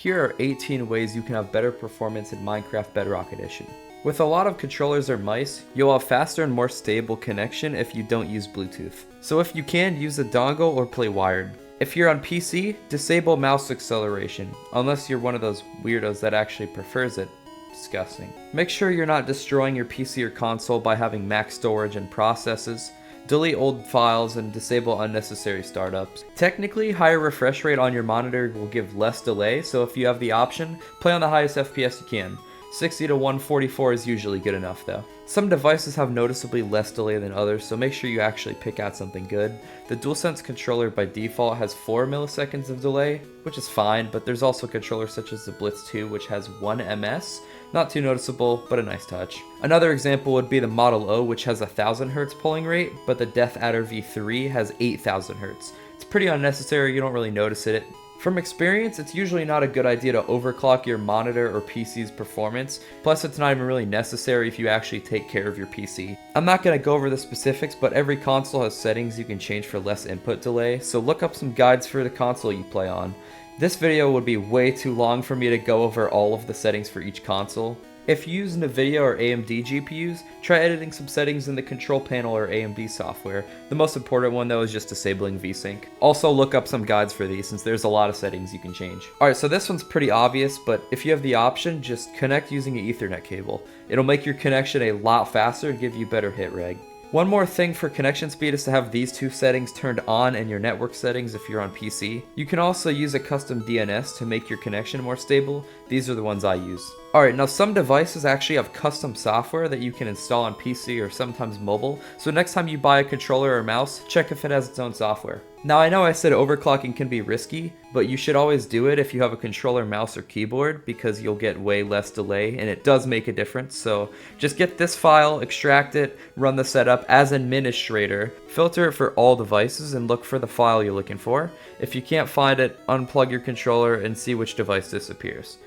Here are 18 ways you can have better performance in Minecraft Bedrock Edition. With a lot of controllers or mice, you'll have faster and more stable connection if you don't use Bluetooth. So if you can, use a dongle or play wired. If you're on PC, disable mouse acceleration, unless you're one of those weirdos that actually prefers it. Disgusting. Make sure you're not destroying your PC or console by having max storage and processes. Delete old files and disable unnecessary startups. Technically, higher refresh rate on your monitor will give less delay, so if you have the option, play on the highest FPS you can. 60 to 144 is usually good enough though. Some devices have noticeably less delay than others, so make sure you actually pick out something good. The DualSense controller by default has 4 milliseconds of delay, which is fine, but there's also controllers such as the Blitz 2 which has 1 ms. Not too noticeable, but a nice touch. Another example would be the Model O, which has 1000 Hz polling rate, but the Death Adder V3 has 8000 Hz. It's pretty unnecessary, you don't really notice it. From experience, it's usually not a good idea to overclock your monitor or PC's performance, plus it's not even really necessary if you actually take care of your PC. I'm not going to go over the specifics, but every console has settings you can change for less input delay, so look up some guides for the console you play on. This video would be way too long for me to go over all of the settings for each console. If you use NVIDIA or AMD GPUs, try editing some settings in the control panel or AMD software. The most important one though is just disabling VSync. Also look up some guides for these since there's a lot of settings you can change. Alright, so this one's pretty obvious, but if you have the option, just connect using an Ethernet cable. It'll make your connection a lot faster and give you better hit reg. One more thing for connection speed is to have these two settings turned on in your network settings if you're on PC. You can also use a custom DNS to make your connection more stable. These are the ones I use. Alright, now some devices actually have custom software that you can install on PC or sometimes mobile, so next time you buy a controller or mouse, check if it has its own software. Now I know I said overclocking can be risky, but you should always do it if you have a controller, mouse, or keyboard because you'll get way less delay and it does make a difference. So just get this file, extract it, run the setup as administrator, filter it for all devices and look for the file you're looking for. If you can't find it, unplug your controller and see which device disappears.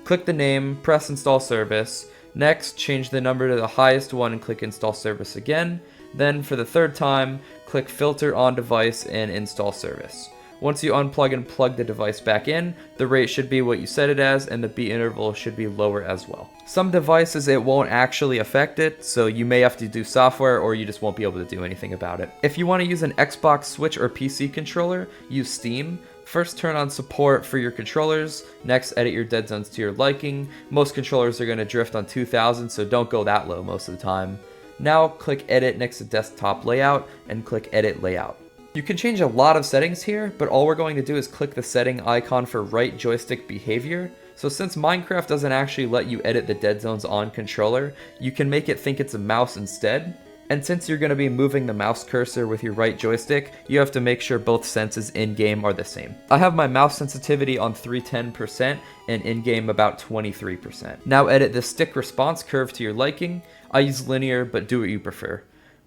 Click the name, press install service. Next, change the number to the highest one and click install service again. Then for the third time, click filter on device and install service. Once you unplug and plug the device back in, the rate should be what you set it as and the beat interval should be lower as well. Some devices it won't actually affect it, so you may have to do software or you just won't be able to do anything about it. If you want to use an Xbox, Switch, or PC controller, use Steam. First turn on support for your controllers, next edit your dead zones to your liking. Most controllers are going to drift on 2000, so don't go that low most of the time. Now click edit next to desktop layout and click edit layout. You can change a lot of settings here, but all we're going to do is click the setting icon for right joystick behavior. So since Minecraft doesn't actually let you edit the dead zones on controller, you can make it think it's a mouse instead. And since you're going to be moving the mouse cursor with your right joystick, you have to make sure both senses in-game are the same. I have my mouse sensitivity on 310% and in-game about 23%. Now edit the stick response curve to your liking. I use linear, but do what you prefer.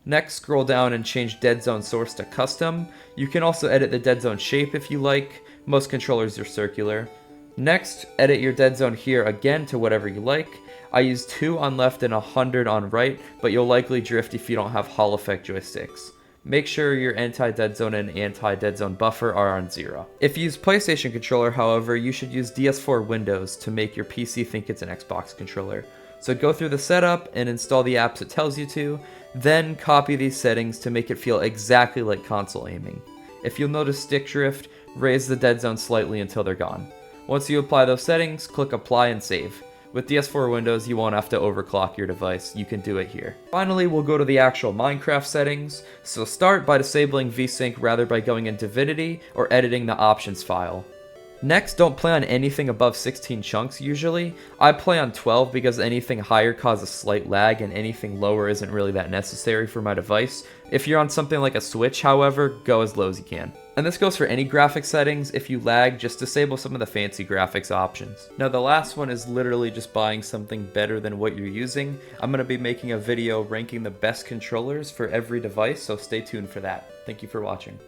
Next, scroll down and change dead zone source to custom. You can also edit the dead zone shape if you like. Most controllers are circular. Next, edit your dead zone here again to whatever you like. I use 2 on left and 100 on right, but you'll likely drift if you don't have Hall effect joysticks. Make sure your anti-dead zone and anti-dead zone buffer are on 0. If you use PlayStation controller, however, you should use DS4 Windows to make your PC think it's an Xbox controller. So go through the setup and install the apps it tells you to, then copy these settings to make it feel exactly like console aiming. If you'll notice stick drift, raise the dead zone slightly until they're gone. Once you apply those settings, click apply and save. With DS4 Windows, you won't have to overclock your device, you can do it here. Finally, we'll go to the actual Minecraft settings. So start by disabling VSync rather by going in Divinity or editing the options file. Next, don't play on anything above 16 chunks usually. I play on 12 because anything higher causes slight lag and anything lower isn't really that necessary for my device. If you're on something like a Switch, however, go as low as you can. And this goes for any graphics settings. If you lag, just disable some of the fancy graphics options. Now the last one is literally just buying something better than what you're using. I'm going to be making a video ranking the best controllers for every device, so stay tuned for that. Thank you for watching.